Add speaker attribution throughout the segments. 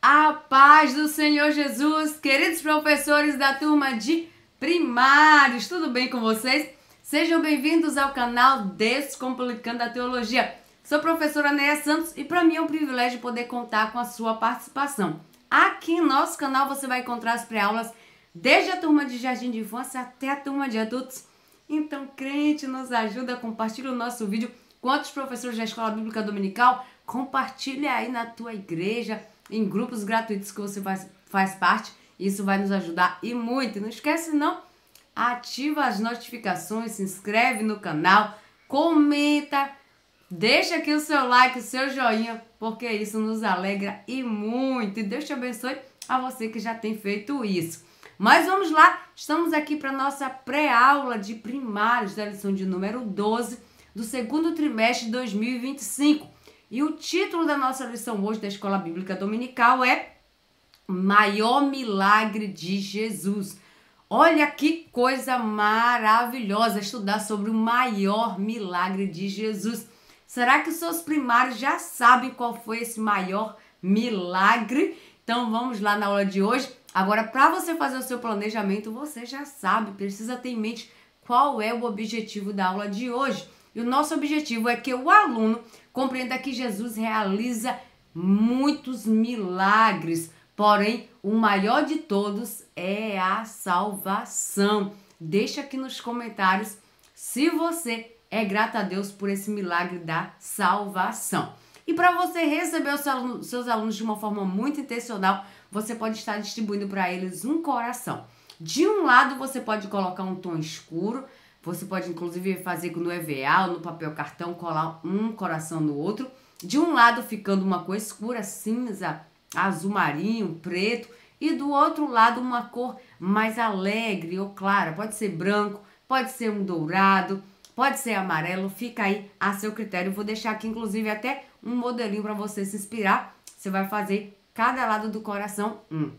Speaker 1: A paz do Senhor Jesus, queridos professores da turma de primários, tudo bem com vocês? Sejam bem-vindos ao canal Descomplicando a Teologia. Sou a professora Neia Santos e para mim é um privilégio poder contar com a sua participação. Aqui em nosso canal você vai encontrar as pré-aulas desde a turma de jardim de infância até a turma de adultos. Então, crente, nos ajuda, compartilha o nosso vídeo com outros professores da Escola Bíblica Dominical, compartilha aí na tua igreja, em grupos gratuitos que você faz parte. Isso vai nos ajudar e muito. Não esquece não, ativa as notificações, se inscreve no canal, comenta, deixa aqui o seu like, o seu joinha, porque isso nos alegra e muito. E Deus te abençoe a você que já tem feito isso. Mas vamos lá, estamos aqui para a nossa pré-aula de primários da lição de número 12 do segundo trimestre de 2025. E o título da nossa lição hoje da Escola Bíblica Dominical é Maior Milagre de Jesus. Olha que coisa maravilhosa estudar sobre o maior milagre de Jesus. Será que os seus primários já sabem qual foi esse maior milagre? Então vamos lá na aula de hoje. Agora, para você fazer o seu planejamento, você já sabe, precisa ter em mente qual é o objetivo da aula de hoje. E o nosso objetivo é que o aluno compreenda que Jesus realiza muitos milagres, porém, o maior de todos é a salvação. Deixa aqui nos comentários se você é grato a Deus por esse milagre da salvação. E para você receber os seus alunos de uma forma muito intencional, você pode estar distribuindo para eles um coração. De um lado, você pode colocar um tom escuro, você pode inclusive fazer no EVA ou no papel cartão, colar um coração no outro. De um lado ficando uma cor escura, cinza, azul marinho, preto. E do outro lado uma cor mais alegre ou clara. Pode ser branco, pode ser um dourado, pode ser amarelo. Fica aí a seu critério. Vou deixar aqui inclusive até um modelinho para você se inspirar. Você vai fazer cada lado do coração um.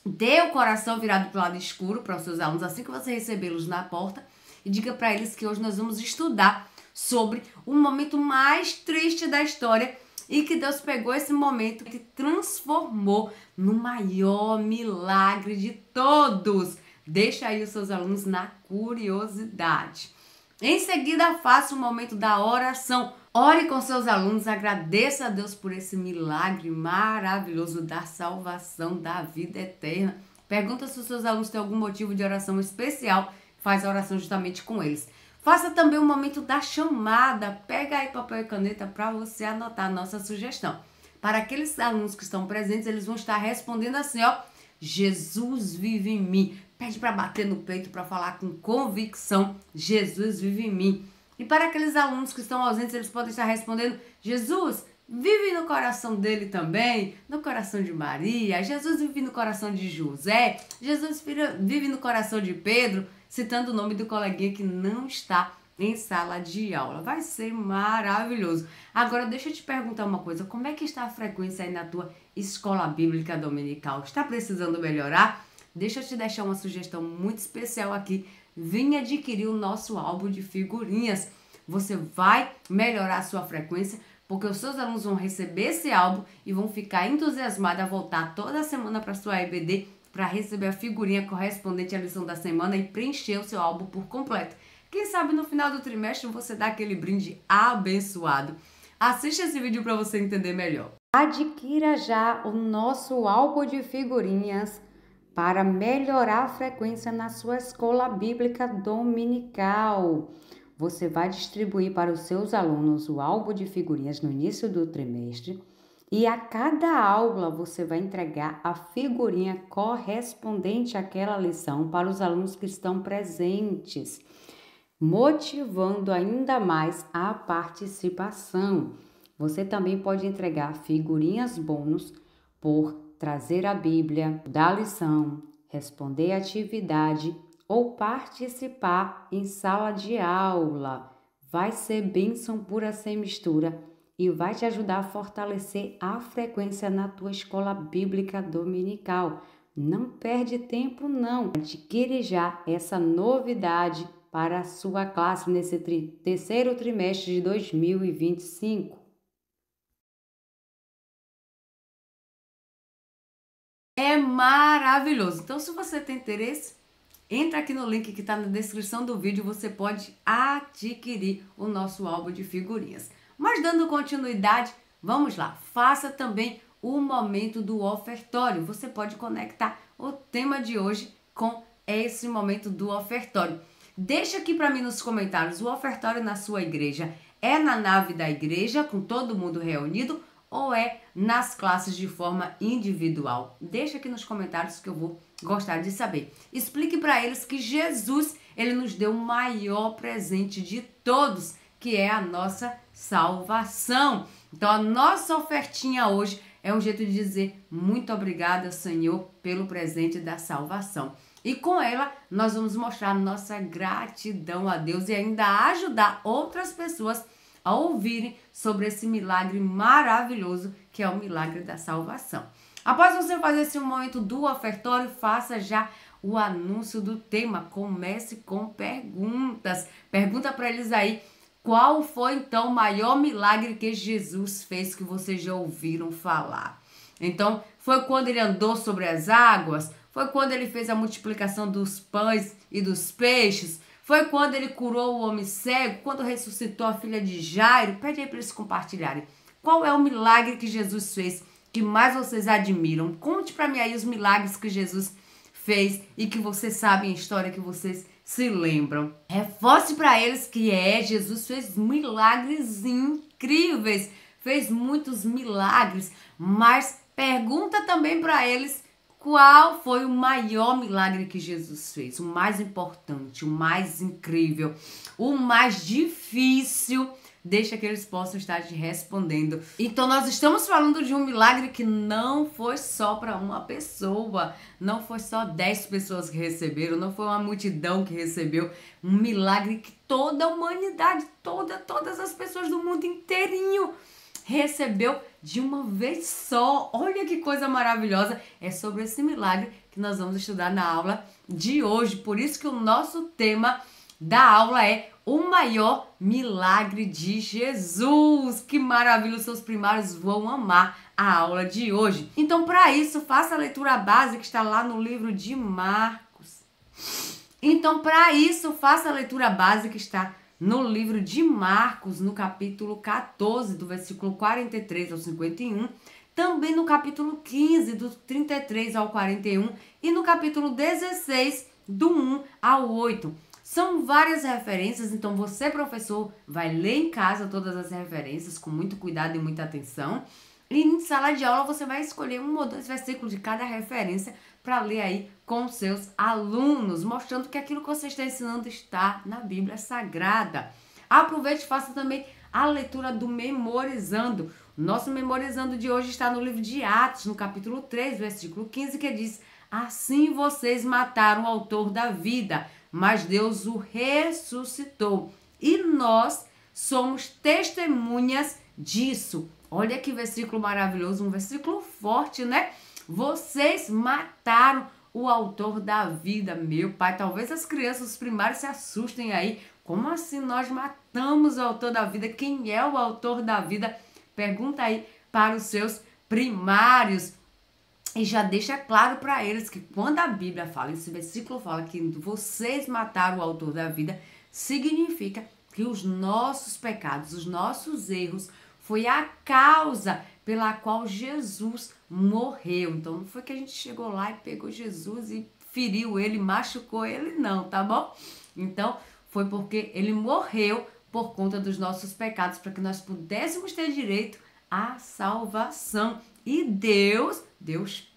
Speaker 1: Dê o coração virado para o lado escuro para os seus alunos assim que você recebê-los na porta. E diga para eles que hoje nós vamos estudar sobre o momento mais triste da história e que Deus pegou esse momento e transformou no maior milagre de todos. Deixa aí os seus alunos na curiosidade. Em seguida, faça o momento da oração. Ore com seus alunos, agradeça a Deus por esse milagre maravilhoso da salvação, da vida eterna. Pergunta se os seus alunos têm algum motivo de oração especial. Faz a oração justamente com eles. Faça também o momento da chamada. Pega aí papel e caneta para você anotar a nossa sugestão. Para aqueles alunos que estão presentes, eles vão estar respondendo assim, ó. Jesus vive em mim. Pede para bater no peito, para falar com convicção. Jesus vive em mim. E para aqueles alunos que estão ausentes, eles podem estar respondendo, Jesus vive no coração dele também, no coração de Maria. Jesus vive no coração de José. Jesus vive no coração de Pedro, citando o nome do coleguinha que não está em sala de aula. Vai ser maravilhoso. Agora, deixa eu te perguntar uma coisa. Como é que está a frequência aí na tua escola bíblica dominical? Está precisando melhorar? Deixa eu te deixar uma sugestão muito especial aqui. Venha adquirir o nosso álbum de figurinhas. Você vai melhorar a sua frequência, porque os seus alunos vão receber esse álbum e vão ficar entusiasmados a voltar toda semana para a sua EBD para receber a figurinha correspondente à lição da semana e preencher o seu álbum por completo. Quem sabe no final do trimestre você dá aquele brinde abençoado. Assista esse vídeo para você entender melhor. Adquira já o nosso álbum de figurinhas para melhorar a frequência na sua escola bíblica dominical. Você vai distribuir para os seus alunos o álbum de figurinhas no início do trimestre e a cada aula você vai entregar a figurinha correspondente àquela lição para os alunos que estão presentes, motivando ainda mais a participação. Você também pode entregar figurinhas bônus por trazer a Bíblia, dar lição, responder a atividade ou participar em sala de aula. Vai ser bênção pura sem mistura e vai te ajudar a fortalecer a frequência na tua escola bíblica dominical. Não perde tempo não. Adquire já essa novidade para a sua classe nesse terceiro trimestre de 2025. É maravilhoso. Então, se você tem interesse, entra aqui no link que está na descrição do vídeo, você pode adquirir o nosso álbum de figurinhas. Mas dando continuidade, vamos lá. Faça também o momento do ofertório. Você pode conectar o tema de hoje com esse momento do ofertório. Deixa aqui para mim nos comentários, o ofertório na sua igreja é na nave da igreja, com todo mundo reunido, ou é nas classes de forma individual? Deixa aqui nos comentários que eu vou gostar de saber. Explique para eles que Jesus, ele nos deu o maior presente de todos, que é a nossa salvação. Então, a nossa ofertinha hoje é um jeito de dizer muito obrigada, Senhor, pelo presente da salvação. E com ela, nós vamos mostrar nossa gratidão a Deus e ainda ajudar outras pessoas a ouvirem sobre esse milagre maravilhoso que é o milagre da salvação. Após você fazer esse momento do ofertório, faça já o anúncio do tema. Comece com perguntas. Pergunta para eles aí qual foi então o maior milagre que Jesus fez que vocês já ouviram falar. Então, foi quando ele andou sobre as águas? Foi quando ele fez a multiplicação dos pães e dos peixes? Foi quando ele curou o homem cego? Quando ressuscitou a filha de Jairo? Pede aí para eles compartilharem. Qual é o milagre que Jesus fez que mais vocês admiram? Conte para mim aí os milagres que Jesus fez e que vocês sabem a história, que vocês se lembram. Reforce para eles que Jesus fez milagres incríveis. Fez muitos milagres, mas pergunta também para eles qual foi o maior milagre que Jesus fez, o mais importante, o mais incrível, o mais difícil. Deixa que eles possam estar te respondendo. Então, nós estamos falando de um milagre que não foi só para uma pessoa, não foi só 10 pessoas que receberam, não foi uma multidão que recebeu. Um milagre que toda a humanidade, todas as pessoas do mundo inteirinho recebeu de uma vez só. Olha que coisa maravilhosa. É sobre esse milagre que nós vamos estudar na aula de hoje. Por isso que o nosso tema da aula é o maior milagre de Jesus. Que maravilha, os seus primários vão amar a aula de hoje. Então, para isso, faça a leitura básica que está lá no livro de Marcos. Então, para isso, faça a leitura básica que está no livro de Marcos, no capítulo 14, do versículo 43 ao 51, também no capítulo 15, do 33 ao 41, e no capítulo 16, do 1 ao 8. São várias referências, então você, professor, vai ler em casa todas as referências com muito cuidado e muita atenção. E em sala de aula você vai escolher um ou dois versículos de cada referência para ler aí com seus alunos, mostrando que aquilo que você está ensinando está na Bíblia Sagrada. Aproveite e faça também a leitura do Memorizando. O nosso Memorizando de hoje está no livro de Atos, no capítulo 3, versículo 15, que diz: assim vocês mataram o autor da vida, mas Deus o ressuscitou. E nós somos testemunhas disso. Olha que versículo maravilhoso, um versículo forte, né? Vocês mataram o autor da vida, meu pai. Talvez as crianças, os primários, se assustem aí. Como assim nós matamos o autor da vida? Quem é o autor da vida? Pergunta aí para os seus primários. E já deixa claro para eles que quando a Bíblia fala, esse versículo fala que vocês mataram o autor da vida, significa que os nossos pecados, os nossos erros, foi a causa pela qual Jesus morreu. Então não foi que a gente chegou lá e pegou Jesus e feriu ele, machucou ele, não, tá bom? Então foi porque ele morreu por conta dos nossos pecados, para que nós pudéssemos ter direito à salvação. E Deus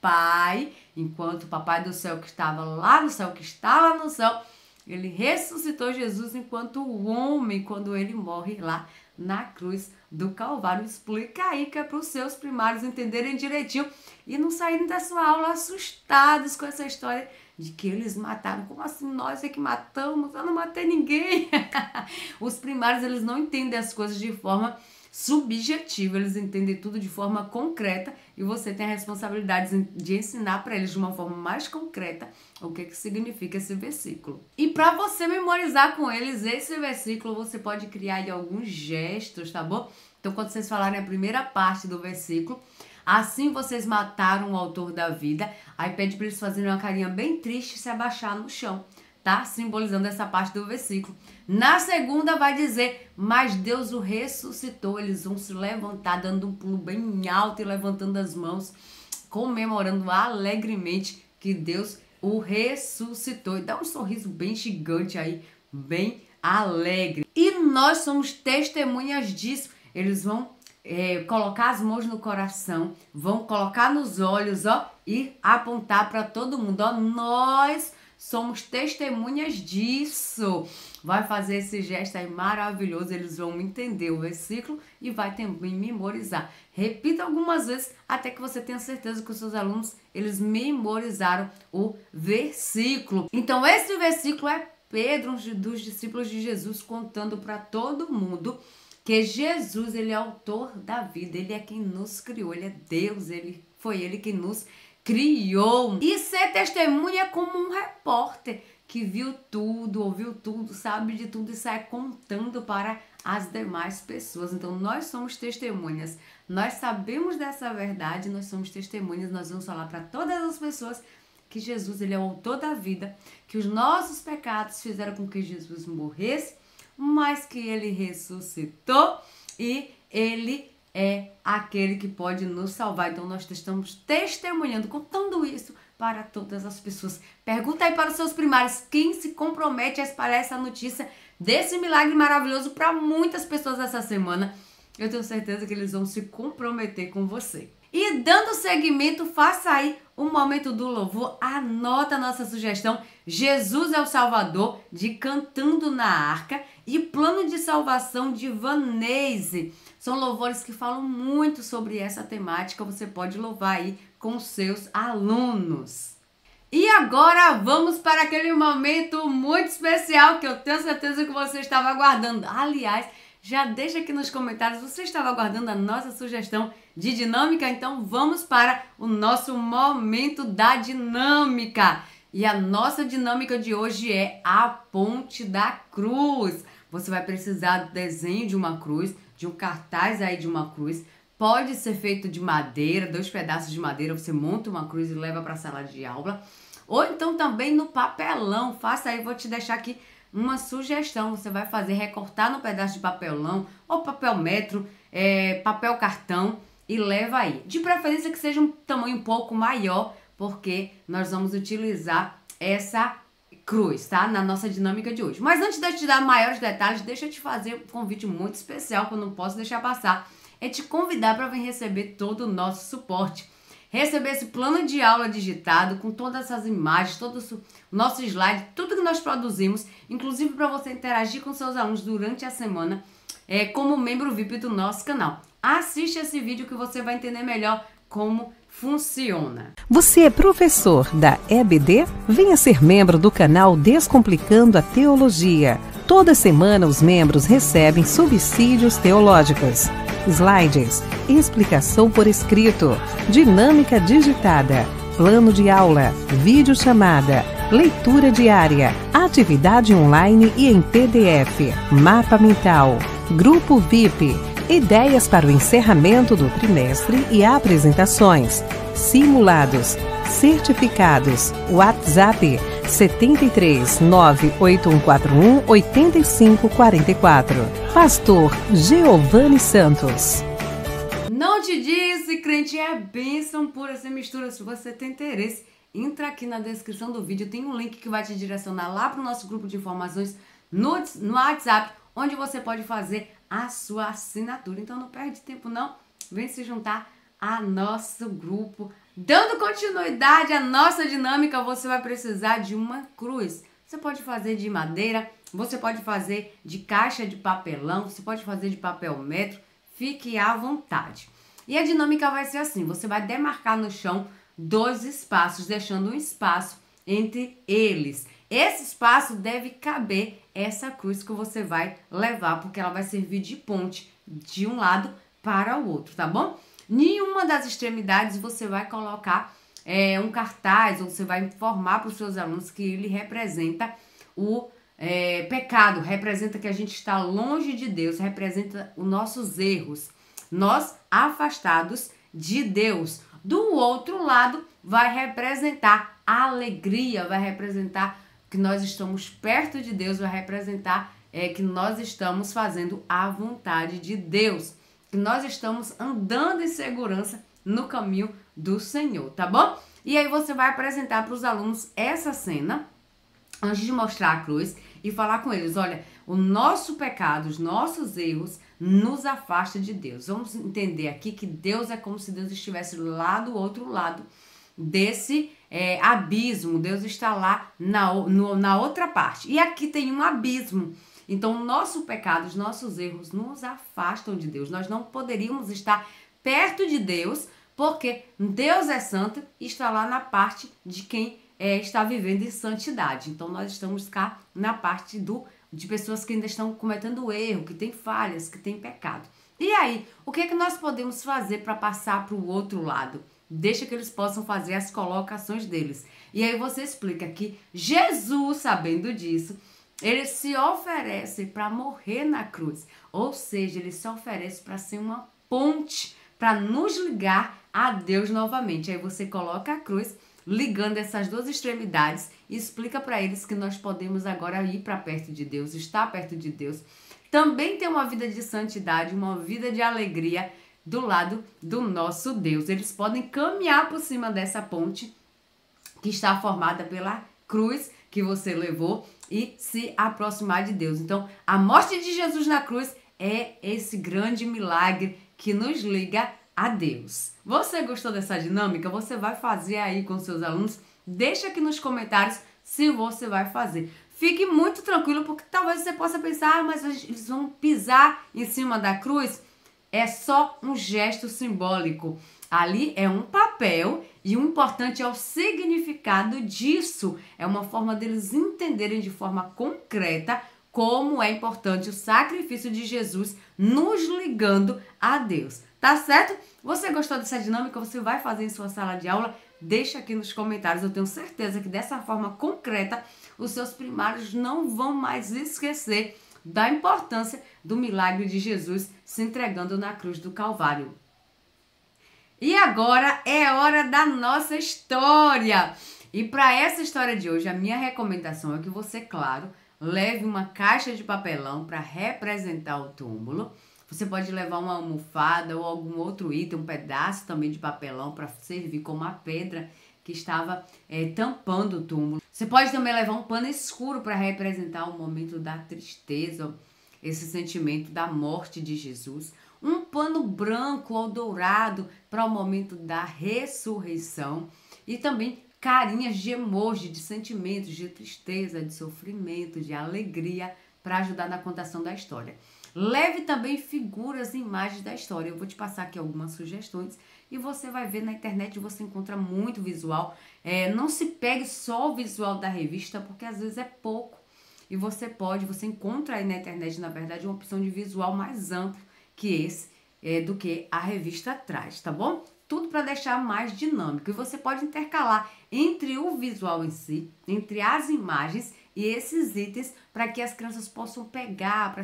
Speaker 1: Pai, enquanto o Papai do céu que estava lá no céu, que está lá no céu, ele ressuscitou Jesus enquanto o homem, quando ele morre lá na cruz do Calvário. Explica aí que é para os seus primários entenderem direitinho e não saírem da sua aula assustados com essa história de que eles mataram. Como assim? Nós é que matamos? Eu não matei ninguém. Os primários, eles não entendem as coisas de forma subjetiva, eles entendem tudo de forma concreta e você tem a responsabilidade de ensinar para eles de uma forma mais concreta o que significa esse versículo. E para você memorizar com eles esse versículo, você pode criar aí alguns gestos, tá bom? Então, quando vocês falarem a primeira parte do versículo, Assim vocês mataram o autor da vida. Aí pede para eles fazerem uma carinha bem triste e se abaixar no chão, tá? Simbolizando essa parte do versículo. Na segunda vai dizer, mas Deus o ressuscitou. Eles vão se levantar, dando um pulo bem alto e levantando as mãos, comemorando alegremente que Deus o ressuscitou. E dá um sorriso bem gigante aí, bem alegre. E nós somos testemunhas disso. Eles vão colocar as mãos no coração, vão colocar nos olhos, ó, e apontar para todo mundo, ó, nós somos testemunhas disso. Vai fazer esse gesto aí maravilhoso, eles vão entender o versículo e vai também memorizar. Repita algumas vezes até que você tenha certeza que os seus alunos, eles memorizaram o versículo. Então esse versículo é Pedro, um dos discípulos de Jesus, contando para todo mundo que Jesus, ele é autor da vida, ele é quem nos criou, ele é Deus, foi ele que nos criou. E ser testemunha é como um repórter que viu tudo, ouviu tudo, sabe de tudo e sai contando para as demais pessoas. Então nós somos testemunhas, nós sabemos dessa verdade, nós somos testemunhas, nós vamos falar para todas as pessoas que Jesus, ele é o autor da vida, que os nossos pecados fizeram com que Jesus morresse, mas que ele ressuscitou e ele é aquele que pode nos salvar. Então nós estamos testemunhando, contando isso para todas as pessoas. Pergunta aí para os seus primários, quem se compromete a espalhar essa notícia desse milagre maravilhoso para muitas pessoas essa semana. Eu tenho certeza que eles vão se comprometer com você. E dando seguimento, faça aí o momento do louvor, anota a nossa sugestão, Jesus é o Salvador, de Cantando na Arca, e Plano de Salvação, de Vanese. São louvores que falam muito sobre essa temática, você pode louvar aí com seus alunos. E agora vamos para aquele momento muito especial que eu tenho certeza que você estava aguardando. Aliás, já deixa aqui nos comentários, você estava aguardando a nossa sugestão de dinâmica? Então vamos para o nosso momento da dinâmica. E a nossa dinâmica de hoje é a ponte da cruz. Você vai precisar do desenho de uma cruz, de um cartaz aí de uma cruz. Pode ser feito de madeira, 2 pedaços de madeira, você monta uma cruz e leva para a sala de aula. Ou então também no papelão, faça aí, vou te deixar aqui uma sugestão. Você vai fazer, recortar no pedaço de papelão, ou papel metro, papel cartão e leva aí. De preferência que seja um tamanho um pouco maior, porque nós vamos utilizar essa cruz, tá? Na nossa dinâmica de hoje. Mas antes de eu te dar maiores detalhes, deixa eu te fazer um convite muito especial que eu não posso deixar passar. É te convidar para vir receber todo o nosso suporte. Receber esse plano de aula digitado com todas essas imagens, todo o nosso slide, tudo que nós produzimos, inclusive para você interagir com seus alunos durante a semana, como membro VIP do nosso canal. Assiste esse vídeo que você vai entender melhor como funciona.
Speaker 2: Você é professor da EBD? Venha ser membro do canal Descomplicando a Teologia. Toda semana os membros recebem subsídios teológicos, slides, explicação por escrito, dinâmica digitada, plano de aula, videochamada, leitura diária, atividade online e em PDF, mapa mental, grupo VIP, ideias para o encerramento do trimestre e apresentações, simulados, certificados, WhatsApp 73 98141 8544. Pastor Giovanni Santos.
Speaker 1: Não te disse, crente, é bênção pura essa mistura. Se você tem interesse, entra aqui na descrição do vídeo, tem um link que vai te direcionar lá para o nosso grupo de informações no WhatsApp, onde você pode fazer a sua assinatura. Então não perde tempo não, vem se juntar a nosso grupo. Dando continuidade à nossa dinâmica, você vai precisar de uma cruz. Você pode fazer de madeira, você pode fazer de caixa de papelão, você pode fazer de papel metro, fique à vontade. E a dinâmica vai ser assim, você vai demarcar no chão 2 espaços, deixando um espaço entre eles. Esse espaço deve caber essa cruz que você vai levar, porque ela vai servir de ponte de um lado para o outro, tá bom? Nenhuma das extremidades você vai colocar um cartaz, ou você vai informar para os seus alunos que ele representa o pecado, representa que a gente está longe de Deus, representa os nossos erros. Nós, afastados de Deus. Do outro lado, vai representar a alegria, vai representar que nós estamos perto de Deus, vai representar que nós estamos fazendo a vontade de Deus, que nós estamos andando em segurança no caminho do Senhor, tá bom? E aí você vai apresentar para os alunos essa cena, antes de mostrar a cruz, e falar com eles, olha, o nosso pecado, os nossos erros nos afasta de Deus. Vamos entender aqui que Deus é como se Deus estivesse lá do outro lado desse abismo. Deus está lá na outra parte. E aqui tem um abismo. Então, o nosso pecado, os nossos erros nos afastam de Deus. Nós não poderíamos estar perto de Deus, porque Deus é santo e está lá na parte de quem está vivendo em santidade. Então, nós estamos cá na parte de pessoas que ainda estão cometendo erro, que têm falhas, que têm pecado. E aí, o que é que nós podemos fazer para passar para o outro lado? Deixa que eles possam fazer as colocações deles. E aí você explica que Jesus, sabendo disso, ele se oferece para morrer na cruz. Ou seja, ele se oferece para ser uma ponte, para nos ligar a Deus novamente. Aí você coloca a cruz, ligando essas duas extremidades, e explica para eles que nós podemos agora ir para perto de Deus, estar perto de Deus. Também ter uma vida de santidade, uma vida de alegria do lado do nosso Deus. Eles podem caminhar por cima dessa ponte que está formada pela cruz que você levou e se aproximar de Deus. Então, a morte de Jesus na cruz é esse grande milagre que nos liga a Deus. Você gostou dessa dinâmica? Você vai fazer aí com seus alunos? Deixa aqui nos comentários se você vai fazer. Fique muito tranquilo, porque talvez você possa pensar, mas eles vão pisar em cima da cruz. É só um gesto simbólico. Ali é um papel e o importante é o significado disso. É uma forma deles entenderem de forma concreta como é importante o sacrifício de Jesus nos ligando a Deus. Tá certo? Você gostou dessa dinâmica? Você vai fazer em sua sala de aula? Deixa aqui nos comentários. Eu tenho certeza que dessa forma concreta os seus primários não vão mais esquecer da importância do milagre de Jesus se entregando na cruz do Calvário. E agora é hora da nossa história. E para essa história de hoje, a minha recomendação é que você, claro, leve uma caixa de papelão para representar o túmulo. Você pode levar uma almofada ou algum outro item, um pedaço também de papelão para servir como a pedra que estava tampando o túmulo. Você pode também levar um pano escuro para representar o momento da tristeza, esse sentimento da morte de Jesus. Um pano branco ou dourado para o momento da ressurreição. E também carinhas de emoji, de sentimentos, de tristeza, de sofrimento, de alegria, para ajudar na contação da história. Leve também figuras e imagens da história. Eu vou te passar aqui algumas sugestões e você vai ver na internet, você encontra muito visual. Não se pegue só o visual da revista, porque às vezes é pouco. E você encontra aí na internet, na verdade, uma opção de visual mais amplo que esse, do que a revista traz, tá bom? Tudo para deixar mais dinâmico. E você pode intercalar entre o visual em si, entre as imagens e esses itens, para que as crianças possam pegar,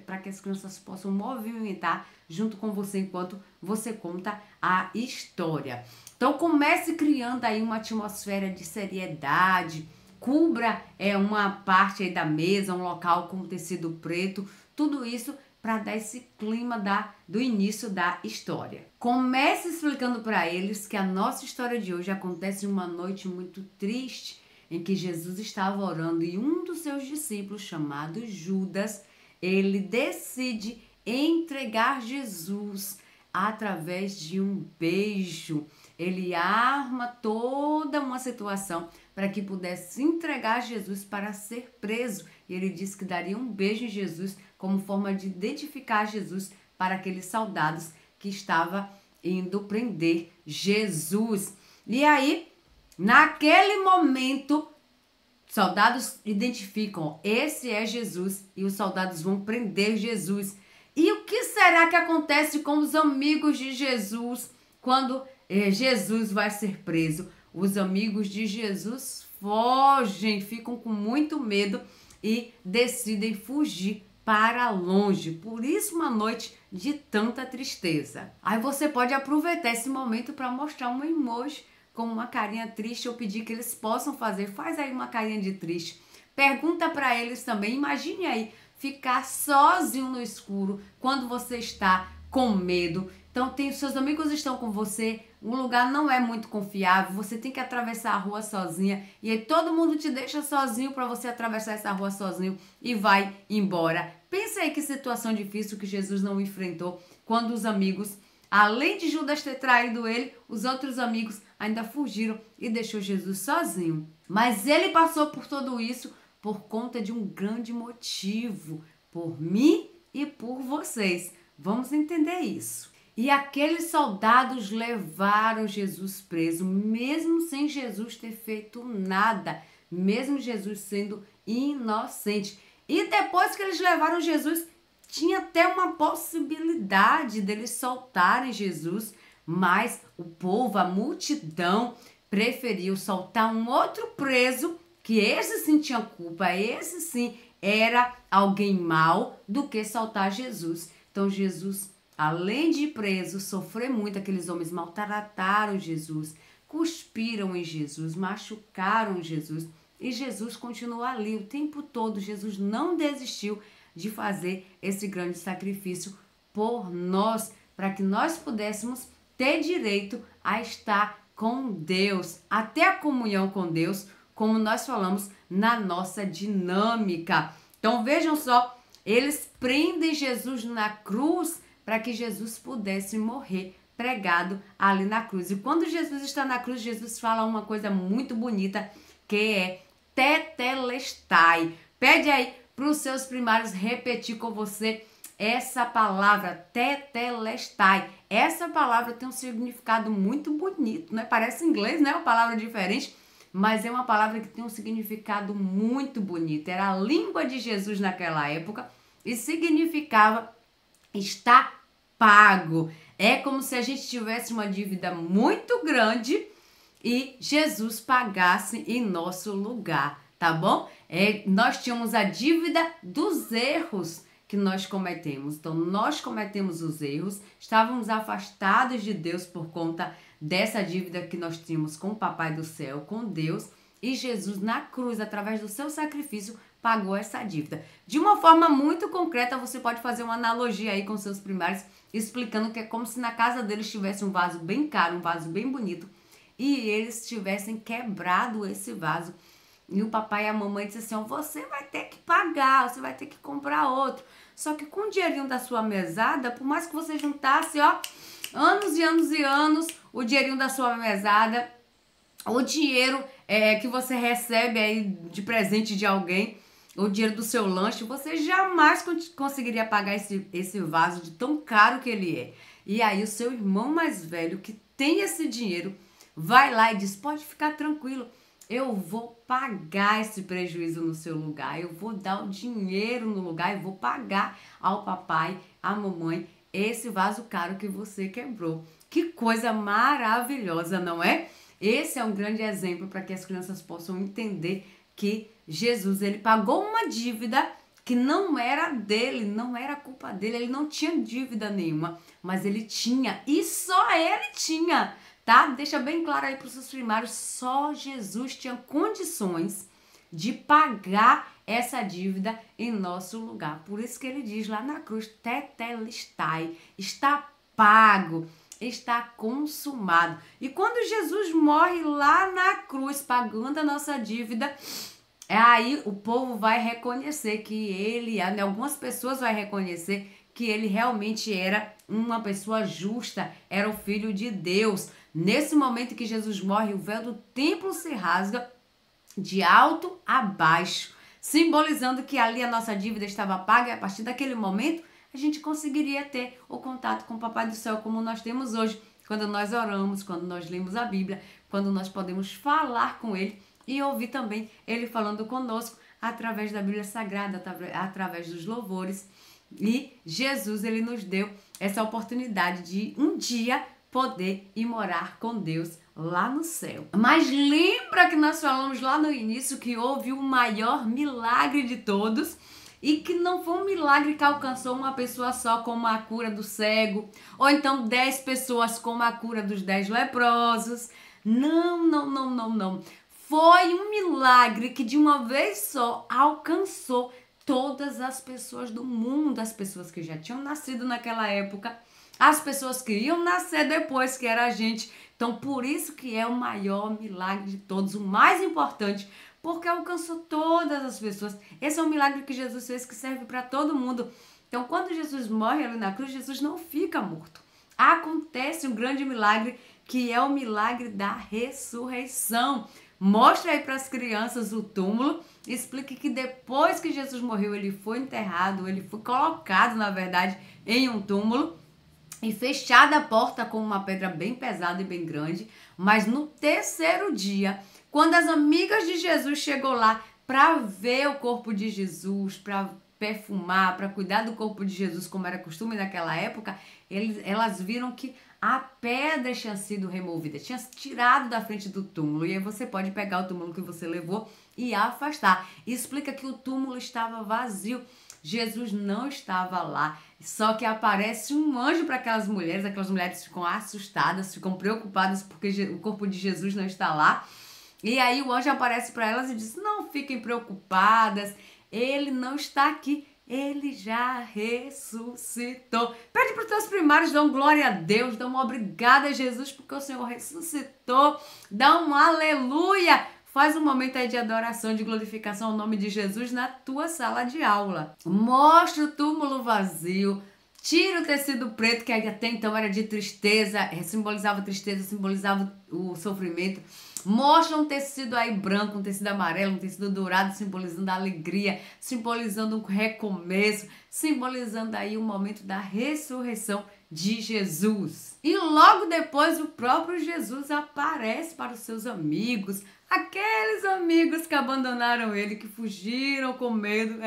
Speaker 1: para que as crianças possam movimentar junto com você enquanto você conta a história. Então comece criando aí uma atmosfera de seriedade, cubra uma parte aí da mesa, um local com tecido preto, tudo isso para dar esse clima do início da história. Comece explicando para eles que a nossa história de hoje acontece em uma noite muito triste, em que Jesus estava orando e um dos seus discípulos, chamado Judas, ele decide entregar Jesus através de um beijo. Ele arma toda uma situação para que pudesse entregar Jesus para ser preso. E ele disse que daria um beijo em Jesus como forma de identificar Jesus para aqueles soldados que estavam indo prender Jesus. E aí, naquele momento, soldados identificam, esse é Jesus, e os soldados vão prender Jesus. E o que será que acontece com os amigos de Jesus quando Jesus vai ser preso? Os amigos de Jesus fogem, ficam com muito medo e decidem fugir para longe. Por isso, uma noite de tanta tristeza. Aí você pode aproveitar esse momento para mostrar um emoji com uma carinha triste ou pedir que eles possam fazer. Faz aí uma carinha de triste. Pergunta para eles também. Imagine aí ficar sozinho no escuro quando você está com medo. Então, seus amigos estão com você, o lugar não é muito confiável, você tem que atravessar a rua sozinha e aí todo mundo te deixa sozinho para você atravessar essa rua sozinho e vai embora. Pensa aí que situação difícil que Jesus não enfrentou quando os amigos, além de Judas ter traído ele, os outros amigos ainda fugiram e deixou Jesus sozinho. Mas ele passou por tudo isso por conta de um grande motivo, por mim e por vocês. Vamos entender isso. E aqueles soldados levaram Jesus preso, mesmo sem Jesus ter feito nada, mesmo Jesus sendo inocente. E depois que eles levaram Jesus, tinha até uma possibilidade deles soltarem Jesus, mas o povo, a multidão, preferiu soltar um outro preso, que esse sim tinha culpa, esse sim era alguém mau, do que soltar Jesus. Então Jesus, além de preso, sofrer muito, aqueles homens maltrataram Jesus, cuspiram em Jesus, machucaram Jesus. E Jesus continuou ali o tempo todo. Jesus não desistiu de fazer esse grande sacrifício por nós, para que nós pudéssemos ter direito a estar com Deus, até a comunhão com Deus, como nós falamos na nossa dinâmica. Então vejam só, eles prendem Jesus na cruz para que Jesus pudesse morrer pregado ali na cruz. E quando Jesus está na cruz, Jesus fala uma coisa muito bonita, que é tetelestai. Pede aí para os seus primários repetir com você essa palavra, tetelestai. Essa palavra tem um significado muito bonito, né? Parece inglês, né? Uma palavra diferente, mas é uma palavra que tem um significado muito bonito. Era a língua de Jesus naquela época e significava está pago. É como se a gente tivesse uma dívida muito grande e Jesus pagasse em nosso lugar, tá bom? Nós tínhamos a dívida dos erros que nós cometemos. Então, nós cometemos os erros, estávamos afastados de Deus por conta dessa dívida que nós tínhamos com o Papai do Céu, com Deus, e Jesus na cruz, através do seu sacrifício, pagou essa dívida. De uma forma muito concreta, você pode fazer uma analogia aí com seus primários, explicando que é como se na casa deles tivesse um vaso bem caro, um vaso bem bonito, e eles tivessem quebrado esse vaso. E o papai e a mamãe disseram assim, você vai ter que pagar, você vai ter que comprar outro. Só que com o dinheirinho da sua mesada, por mais que você juntasse, ó, anos e anos e anos, o dinheirinho da sua mesada, o dinheiro que você recebe aí de presente de alguém, o dinheiro do seu lanche, você jamais conseguiria pagar esse vaso de tão caro que ele é. E aí o seu irmão mais velho, que tem esse dinheiro, vai lá e diz, pode ficar tranquilo, eu vou pagar esse prejuízo no seu lugar, eu vou dar o dinheiro no lugar e vou pagar ao papai, à mamãe, esse vaso caro que você quebrou. Que coisa maravilhosa, não é? Esse é um grande exemplo para que as crianças possam entender que Jesus, ele pagou uma dívida que não era dele, não era culpa dele, ele não tinha dívida nenhuma, mas ele tinha, e só ele tinha, tá? Deixa bem claro aí para os seus primários, só Jesus tinha condições de pagar essa dívida em nosso lugar. Por isso que ele diz lá na cruz, tetelestai, está pago, está consumado. E quando Jesus morre lá na cruz, pagando a nossa dívida, aí o povo vai reconhecer que ele, algumas pessoas vão reconhecer que ele realmente era uma pessoa justa, era o Filho de Deus. Nesse momento que Jesus morre, o véu do templo se rasga de alto a baixo, simbolizando que ali a nossa dívida estava paga e a partir daquele momento a gente conseguiria ter o contato com o Papai do Céu como nós temos hoje, quando nós oramos, quando nós lemos a Bíblia, quando nós podemos falar com Ele e ouvir também Ele falando conosco através da Bíblia Sagrada, através dos louvores. E Jesus, Ele nos deu essa oportunidade de um dia poder ir morar com Deus lá no céu. Mas lembra que nós falamos lá no início que houve o maior milagre de todos, E que não foi um milagre que alcançou uma pessoa só, como a cura do cego, ou então 10 pessoas como a cura dos 10 leprosos. Não, não, não, não, não. Foi um milagre que de uma vez só alcançou todas as pessoas do mundo, as pessoas que já tinham nascido naquela época, as pessoas que iam nascer depois, que era a gente. Então, por isso que é o maior milagre de todos, o mais importante, porque alcançou todas as pessoas. Esse é um milagre que Jesus fez que serve para todo mundo. Então, quando Jesus morre ali na cruz, Jesus não fica morto. Acontece um grande milagre, que é o milagre da ressurreição. Mostra aí para as crianças o túmulo, explique que depois que Jesus morreu, ele foi enterrado, ele foi colocado, na verdade, em um túmulo e fechada a porta com uma pedra bem pesada e bem grande. Mas no terceiro dia, quando as amigas de Jesus chegou lá para ver o corpo de Jesus, para perfumar, para cuidar do corpo de Jesus, como era costume naquela época, elas viram que a pedra tinha sido removida, tinha tirado da frente do túmulo. E aí você pode pegar o túmulo que você levou e afastar. E explica que o túmulo estava vazio. Jesus não estava lá. Só que aparece um anjo para aquelas mulheres ficam assustadas, ficam preocupadas porque o corpo de Jesus não está lá. E aí o anjo aparece para elas e diz: não fiquem preocupadas, ele não está aqui. Ele já ressuscitou. Pede para os teus primários, dão glória a Deus, dão uma obrigada a Jesus, porque o Senhor ressuscitou. Dá um aleluia. Faz um momento aí de adoração, de glorificação ao nome de Jesus na tua sala de aula. Mostra o túmulo vazio. Tira o tecido preto, que até então era de tristeza, simbolizava tristeza, simbolizava o sofrimento. Mostra um tecido aí branco, um tecido amarelo, um tecido dourado, simbolizando a alegria, simbolizando um recomeço, simbolizando aí o momento da ressurreição de Jesus. E logo depois o próprio Jesus aparece para os seus amigos, aqueles amigos que abandonaram ele, que fugiram com medo,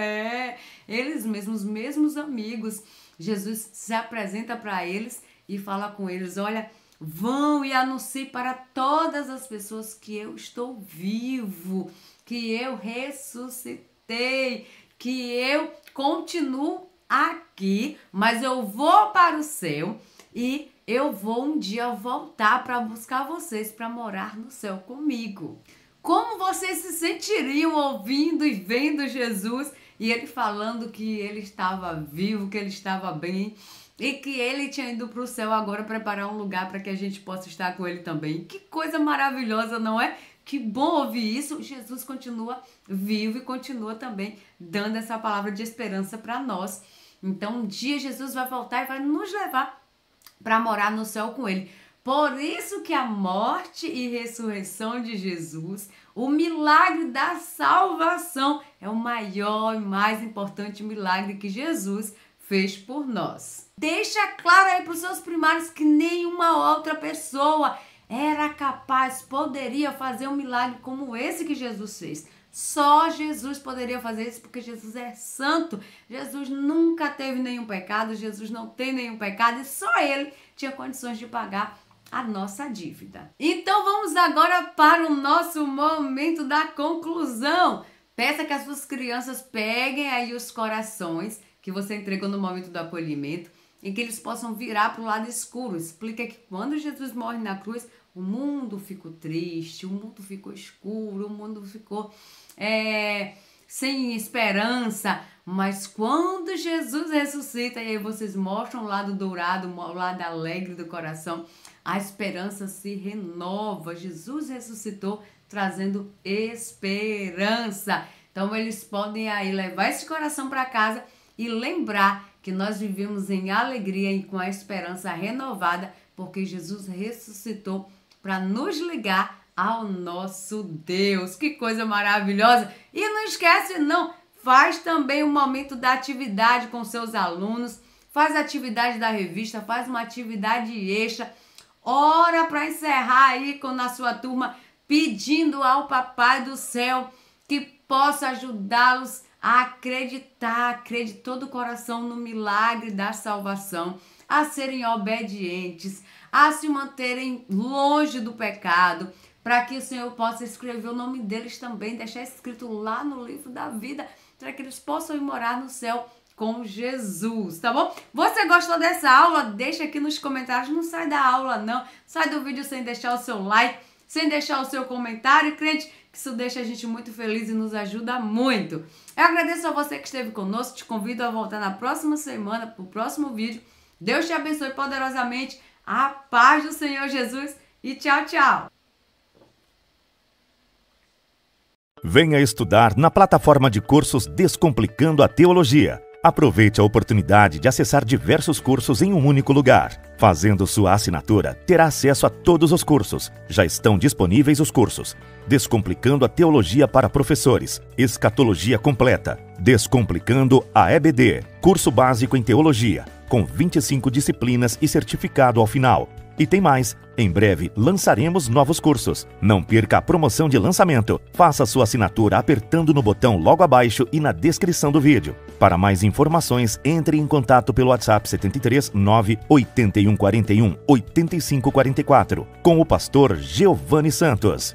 Speaker 1: eles mesmos, os mesmos amigos. Jesus se apresenta para eles e fala com eles: olha, vão e anunciem para todas as pessoas que eu estou vivo, que eu ressuscitei, que eu continuo aqui, mas eu vou para o céu e eu vou um dia voltar para buscar vocês, para morar no céu comigo. Como vocês se sentiriam ouvindo e vendo Jesus e ele falando que ele estava vivo, que ele estava bem e que ele tinha ido para o céu agora preparar um lugar para que a gente possa estar com ele também? Que coisa maravilhosa, não é? Que bom ouvir isso. Jesus continua vivo e continua também dando essa palavra de esperança para nós. Então um dia Jesus vai voltar e vai nos levar para morar no céu com ele. Por isso que a morte e ressurreição de Jesus, o milagre da salvação, é o maior e mais importante milagre que Jesus fez por nós. Deixa claro aí para os seus primários que nenhuma outra pessoa era capaz, poderia fazer um milagre como esse que Jesus fez. Só Jesus poderia fazer isso, porque Jesus é santo. Jesus nunca teve nenhum pecado, Jesus não tem nenhum pecado e só ele tinha condições de pagar a nossa dívida. Então vamos agora para o nosso momento da conclusão. Peça que as suas crianças peguem aí os corações que você entregou no momento do acolhimento e que eles possam virar para o lado escuro. Explica que quando Jesus morre na cruz, o mundo ficou triste, o mundo ficou escuro, o mundo ficou sem esperança. Mas quando Jesus ressuscita, e aí vocês mostram o lado dourado, o lado alegre do coração, a esperança se renova. Jesus ressuscitou, trazendo esperança. Então eles podem aí levar esse coração para casa e lembrar que nós vivemos em alegria e com a esperança renovada, porque Jesus ressuscitou para nos ligar ao nosso Deus. Que coisa maravilhosa! E não esquece não, faz também um momento da atividade com seus alunos, faz a atividade da revista, faz uma atividade extra, ora para encerrar aí na sua turma, pedindo ao Papai do Céu que possa ajudá-los a acreditar de todo o coração no milagre da salvação, a serem obedientes, a se manterem longe do pecado, para que o Senhor possa escrever o nome deles também, deixar escrito lá no livro da vida, para que eles possam ir morar no céu com Jesus, tá bom? Você gostou dessa aula? Deixa aqui nos comentários, não sai da aula não, sai do vídeo sem deixar o seu like, sem deixar o seu comentário, crente, que isso deixa a gente muito feliz e nos ajuda muito. Eu agradeço a você que esteve conosco, te convido a voltar na próxima semana para o próximo vídeo. Deus te abençoe poderosamente, a paz do Senhor Jesus e tchau, tchau!
Speaker 3: Venha estudar na plataforma de cursos Descomplicando a Teologia. Aproveite a oportunidade de acessar diversos cursos em um único lugar. Fazendo sua assinatura, terá acesso a todos os cursos. Já estão disponíveis os cursos: Descomplicando a Teologia para Professores, Escatologia Completa, Descomplicando a EBD, Curso Básico em Teologia, com 25 disciplinas e certificado ao final. E tem mais, em breve lançaremos novos cursos. Não perca a promoção de lançamento. Faça sua assinatura apertando no botão logo abaixo e na descrição do vídeo. Para mais informações, entre em contato pelo WhatsApp 73 98141 8544 com o pastor Giovanni Santos.